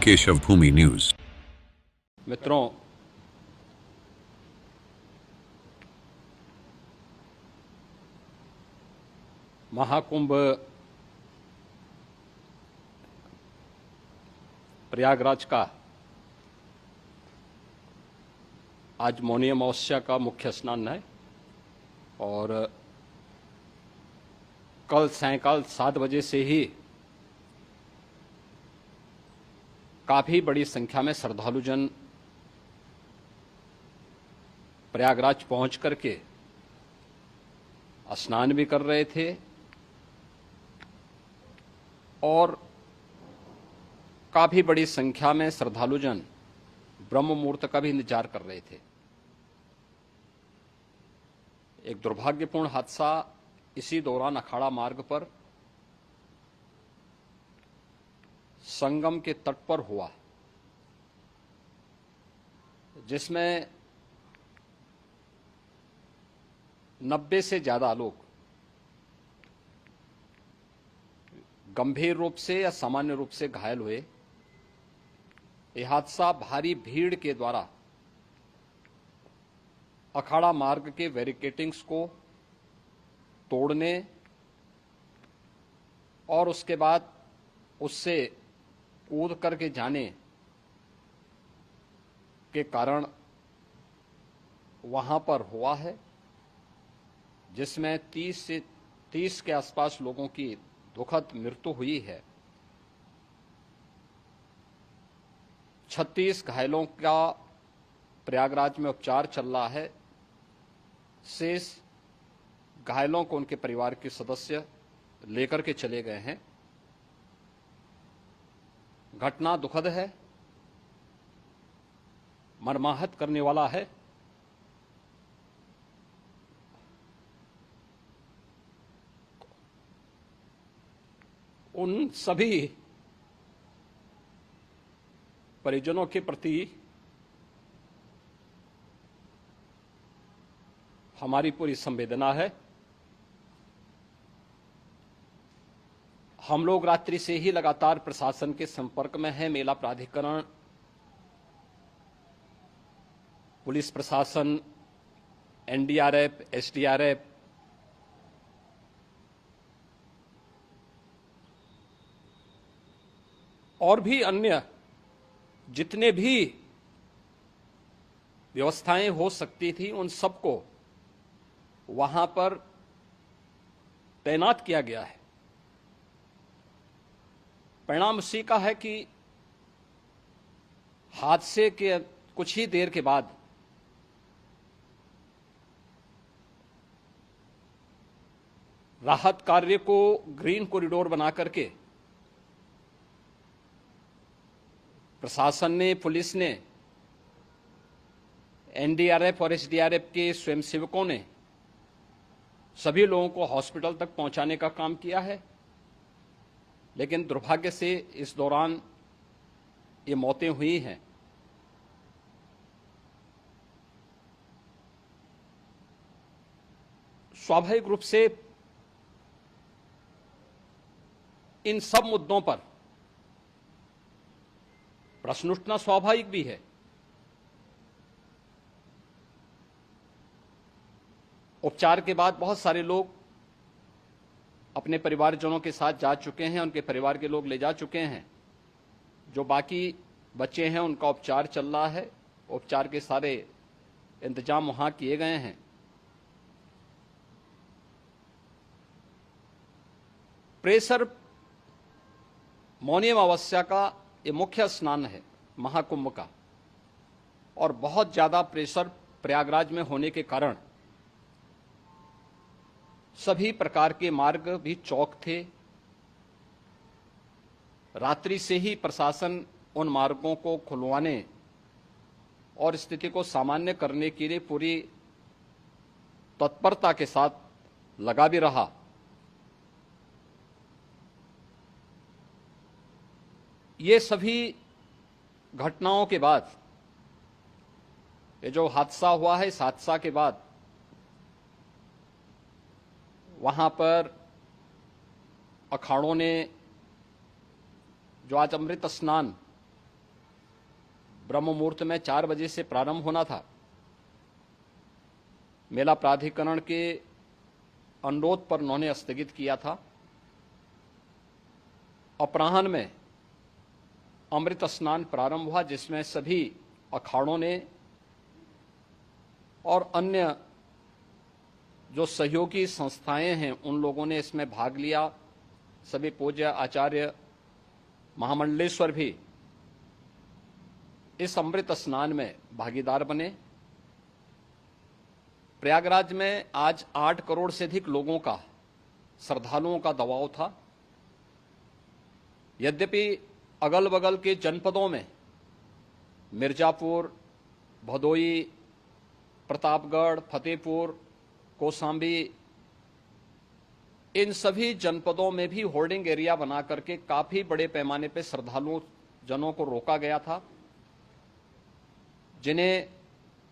केशव भूमि news. मित्रों, महाकुंभ प्रयागराज का आज मौनी अमावस्या का मुख्य स्नान है और कल सायंकाल 7 बजे से ही काफी बड़ी संख्या में श्रद्धालुजन प्रयागराज पहुंच करके स्नान भी कर रहे थे और काफी बड़ी संख्या में श्रद्धालुजन ब्रह्म मुहूर्त का भी इंतजार कर रहे थे। एक दुर्भाग्यपूर्ण हादसा इसी दौरान अखाड़ा मार्ग पर संगम के तट पर हुआ, जिसमें 90 से ज्यादा लोग गंभीर रूप से या सामान्य रूप से घायल हुए। यह हादसा भारी भीड़ के द्वारा अखाड़ा मार्ग के बैरिकेडिंग्स को तोड़ने और उसके बाद उससे कूद करके जाने के कारण वहां पर हुआ है, जिसमें 30 के आसपास लोगों की दुखद मृत्यु हुई है। 36 घायलों का प्रयागराज में उपचार चल रहा है। शेष घायलों को उनके परिवार के सदस्य लेकर के चले गए हैं। घटना दुखद है, मर्माहत करने वाला है। उन सभी परिजनों के प्रति हमारी पूरी संवेदना है। हम लोग रात्रि से ही लगातार प्रशासन के संपर्क में हैं। मेला प्राधिकरण, पुलिस प्रशासन, एनडीआरएफ, एसडीआरएफ, और भी अन्य जितने भी व्यवस्थाएं हो सकती थी उन सबको वहां पर तैनात किया गया है। परिणाम उसी का है कि हादसे के कुछ ही देर के बाद राहत कार्य को ग्रीन कॉरिडोर बना करके प्रशासन ने, पुलिस ने, एनडीआरएफ और एसडीआरएफ के स्वयंसेवकों ने सभी लोगों को हॉस्पिटल तक पहुंचाने का काम किया है। लेकिन दुर्भाग्य से इस दौरान ये मौतें हुई हैं। स्वाभाविक रूप से इन सब मुद्दों पर प्रश्न उठना स्वाभाविक भी है। उपचार के बाद बहुत सारे लोग अपने परिवारजनों के साथ जा चुके हैं, उनके परिवार के लोग ले जा चुके हैं। जो बाकी बच्चे हैं उनका उपचार चल रहा है। उपचार के सारे इंतजाम वहां किए गए हैं। प्रेशर मौनी अमावस्या का ये मुख्य स्नान है महाकुंभ का, और बहुत ज्यादा प्रेशर प्रयागराज में होने के कारण सभी प्रकार के मार्ग भी चौक थे। रात्रि से ही प्रशासन उन मार्गों को खुलवाने और स्थिति को सामान्य करने के लिए पूरी तत्परता के साथ लगा भी रहा। ये सभी घटनाओं के बाद, ये जो हादसा हुआ है, इस हादसा के बाद वहां पर अखाड़ों ने जो आज अमृत स्नान ब्रह्म मुहूर्त में 4 बजे से प्रारंभ होना था। मेला प्राधिकरण के अनुरोध पर उन्होंने स्थगित किया था। अपराह्न में अमृत स्नान प्रारंभ हुआ, जिसमें सभी अखाड़ों ने और अन्य जो सहयोगी संस्थाएं हैं उन लोगों ने इसमें भाग लिया। सभी पूज्य आचार्य महामंडलेश्वर भी इस अमृत स्नान में भागीदार बने। प्रयागराज में आज 8 करोड़ से अधिक लोगों का, श्रद्धालुओं का दबाव था। यद्यपि अगल बगल के जनपदों में मिर्जापुर, भदोई, प्रतापगढ़, फतेहपुर, कौशाम्बी, इन सभी जनपदों में भी होर्डिंग एरिया बना करके काफी बड़े पैमाने पर श्रद्धालुओं जनों को रोका गया था, जिन्हें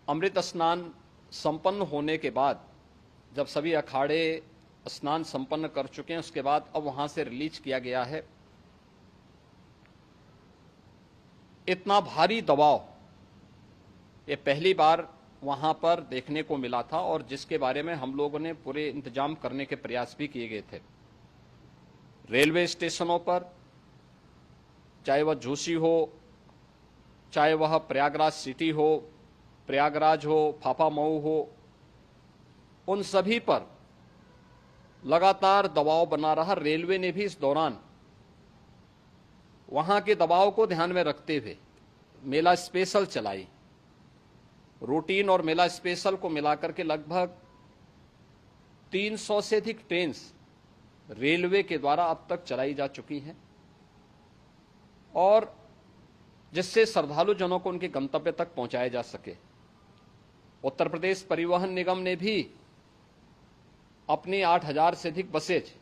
अमृत स्नान संपन्न होने के बाद, जब सभी अखाड़े स्नान संपन्न कर चुके हैं, उसके बाद अब वहां से रिलीज किया गया है। इतना भारी दबाव ये पहली बार वहां पर देखने को मिला था, और जिसके बारे में हम लोगों ने पूरे इंतजाम करने के प्रयास भी किए गए थे। रेलवे स्टेशनों पर, चाहे वह झूसी हो, चाहे वह प्रयागराज सिटी हो, प्रयागराज हो, फाफामऊ हो, उन सभी पर लगातार दबाव बना रहा। रेलवे ने भी इस दौरान वहां के दबाव को ध्यान में रखते हुए मेला स्पेशल चलाई। रूटीन और मेला स्पेशल को मिलाकर के लगभग 300 से अधिक ट्रेन रेलवे के द्वारा अब तक चलाई जा चुकी हैं, और जिससे श्रद्धालु जनों को उनके गंतव्य तक पहुंचाया जा सके। उत्तर प्रदेश परिवहन निगम ने भी अपनी 8000 से अधिक बसेज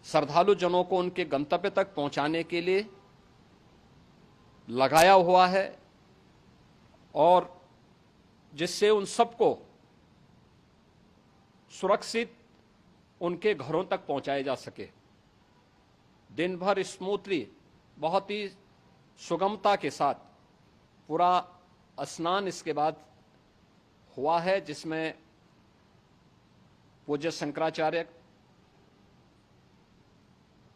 श्रद्धालु जनों को उनके गंतव्य तक पहुंचाने के लिए लगाया हुआ है, और जिससे उन सबको सुरक्षित उनके घरों तक पहुंचाया जा सके। दिन भर स्मूथली, बहुत ही सुगमता के साथ पूरा स्नान इसके बाद हुआ है, जिसमें पूज्य शंकराचार्य,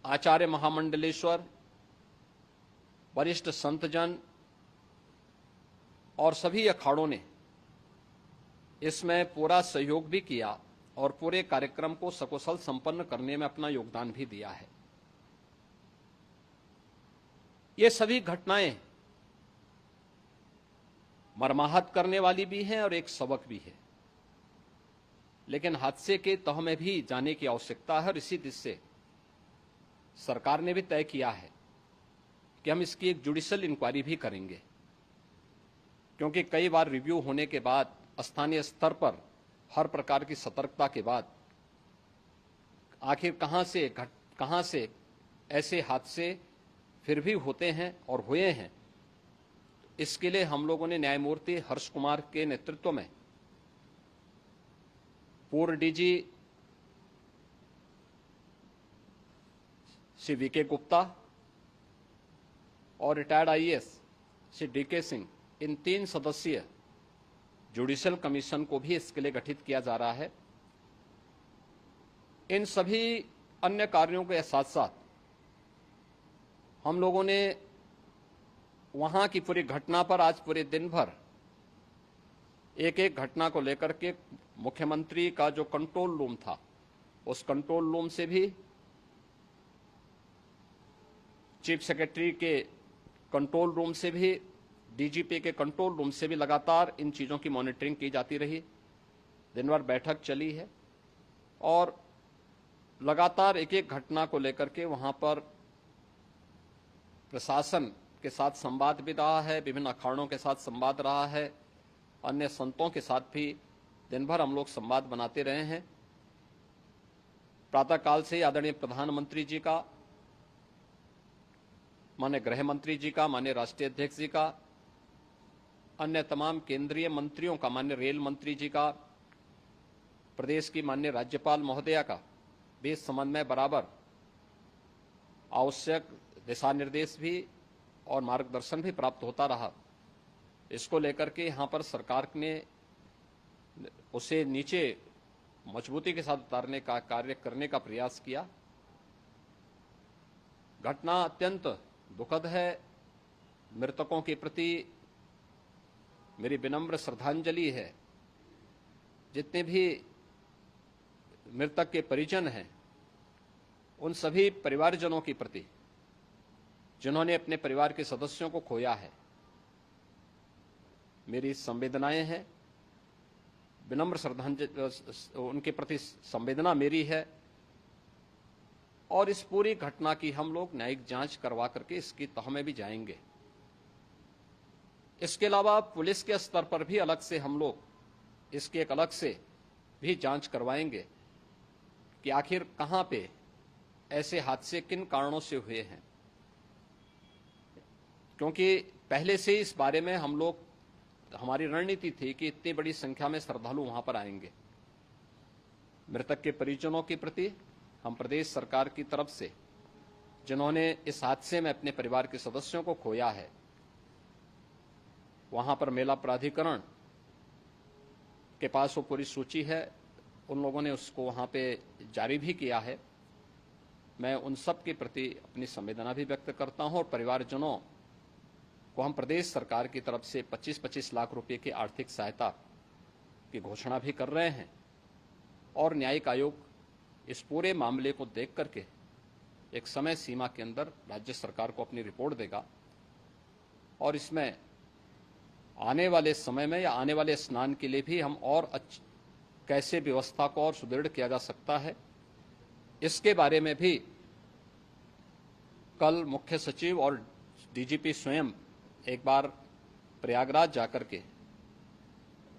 आचार्य महामंडलेश्वर, वरिष्ठ संतजन और सभी अखाड़ों ने इसमें पूरा सहयोग भी किया और पूरे कार्यक्रम को सकुशल संपन्न करने में अपना योगदान भी दिया है। ये सभी घटनाएं मर्माहत करने वाली भी हैं और एक सबक भी है, लेकिन हादसे के तह में भी जाने की आवश्यकता है, और इसी दिशा से सरकार ने भी तय किया है कि हम इसकी एक जुडिशियल इंक्वायरी भी करेंगे, क्योंकि कई बार रिव्यू होने के बाद स्थानीय स्तर पर हर प्रकार की सतर्कता के बाद आखिर कहां से ऐसे हादसे फिर भी होते हैं और हुए हैं। इसके लिए हम लोगों ने न्यायमूर्ति हर्ष कुमार के नेतृत्व में पूर्व डीजी श्री वीके गुप्ता और retired IAS Shri DK Singh, इन 3 सदस्यीय जुडिशियल कमीशन को भी इसके लिए गठित किया जा रहा है। इन सभी अन्य कार्यों के साथ साथ हम लोगों ने वहां की पूरी घटना पर आज पूरे दिन भर एक एक घटना को लेकर के मुख्यमंत्री का जो कंट्रोल रूम था, उस कंट्रोल रूम से भी, चीफ सेक्रेटरी के कंट्रोल रूम से भी, डीजीपी के कंट्रोल रूम से भी लगातार इन चीज़ों की मॉनिटरिंग की जाती रही। दिन भर बैठक चली है और लगातार एक एक घटना को लेकर के वहां पर प्रशासन के साथ संवाद भी रहा है, विभिन्न अखाड़ों के साथ संवाद रहा है, अन्य संतों के साथ भी दिन भर हम लोग संवाद बनाते रहे हैं। प्रातःकाल से आदरणीय प्रधानमंत्री जी का, माननीय गृह मंत्री जी का, माननीय राष्ट्रीय अध्यक्ष जी का, अन्य तमाम केंद्रीय मंत्रियों का, माननीय रेल मंत्री जी का, प्रदेश की माननीय राज्यपाल महोदया का भी इस संबंध में बराबर आवश्यक दिशा निर्देश भी और मार्गदर्शन भी प्राप्त होता रहा। इसको लेकर के यहाँ पर सरकार ने उसे नीचे मजबूती के साथ उतारने का कार्य करने का प्रयास किया। घटना अत्यंत दुखद है। मृतकों के प्रति मेरी विनम्र श्रद्धांजलि है। जितने भी मृतक के परिजन हैं, उन सभी परिवारजनों के प्रति जिन्होंने अपने परिवार के सदस्यों को खोया है, मेरी संवेदनाएं हैं। विनम्र श्रद्धांजलि उनके प्रति संवेदना मेरी है और इस पूरी घटना की हम लोग न्यायिक जांच करवा करके इसकी तह में भी जाएंगे। इसके अलावा पुलिस के स्तर पर भी अलग से हम लोग इसकी एक अलग से भी जांच करवाएंगे कि आखिर कहां पे ऐसे हादसे किन कारणों से हुए हैं, क्योंकि पहले से इस बारे में हम लोग हमारी रणनीति थी कि इतनी बड़ी संख्या में श्रद्धालु वहां पर आएंगे। मृतक के परिजनों के प्रति हम प्रदेश सरकार की तरफ से, जिन्होंने इस हादसे में अपने परिवार के सदस्यों को खोया है, वहां पर मेला प्राधिकरण के पास वो पूरी सूची है, उन लोगों ने उसको वहां पे जारी भी किया है। मैं उन सब के प्रति अपनी संवेदना भी व्यक्त करता हूं और परिवारजनों को हम प्रदेश सरकार की तरफ से 25-25 लाख रुपए की आर्थिक सहायता की घोषणा भी कर रहे हैं और न्यायिक आयोग इस पूरे मामले को देख करके एक समय सीमा के अंदर राज्य सरकार को अपनी रिपोर्ट देगा और इसमें आने वाले समय में या आने वाले स्नान के लिए भी हम और कैसे व्यवस्था को और सुदृढ़ किया जा सकता है, इसके बारे में भी कल मुख्य सचिव और डीजीपी स्वयं एक बार प्रयागराज जाकर के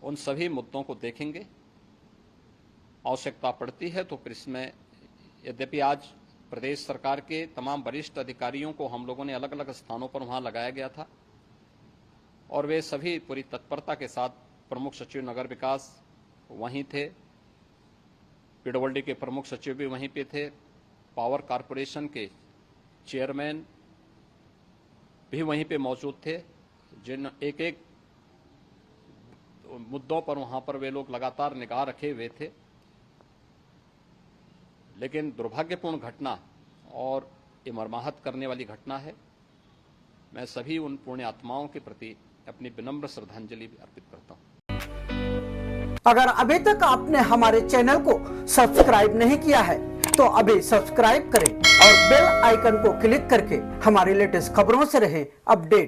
उन सभी मुद्दों को देखेंगे। आवश्यकता पड़ती है तो फिर इसमें, यद्यपि आज प्रदेश सरकार के तमाम वरिष्ठ अधिकारियों को हम लोगों ने अलग अलग स्थानों पर वहां लगाया गया था और वे सभी पूरी तत्परता के साथ, प्रमुख सचिव नगर विकास वहीं थे, पीडब्ल्यूडी के प्रमुख सचिव भी वहीं पे थे, पावर कारपोरेशन के चेयरमैन भी वहीं पे मौजूद थे, जिन एक एक मुद्दों पर वहां पर वे लोग लगातार निगाह रखे हुए थे। लेकिन दुर्भाग्यपूर्ण घटना और ये मर्माहत करने वाली घटना है। मैं सभी उन पुण्य आत्माओं के प्रति अपनी विनम्र श्रद्धांजलि भी अर्पित करता हूं। अगर अभी तक आपने हमारे चैनल को सब्सक्राइब नहीं किया है तो अभी सब्सक्राइब करें और बेल आइकन को क्लिक करके हमारी लेटेस्ट खबरों से रहें अपडेट।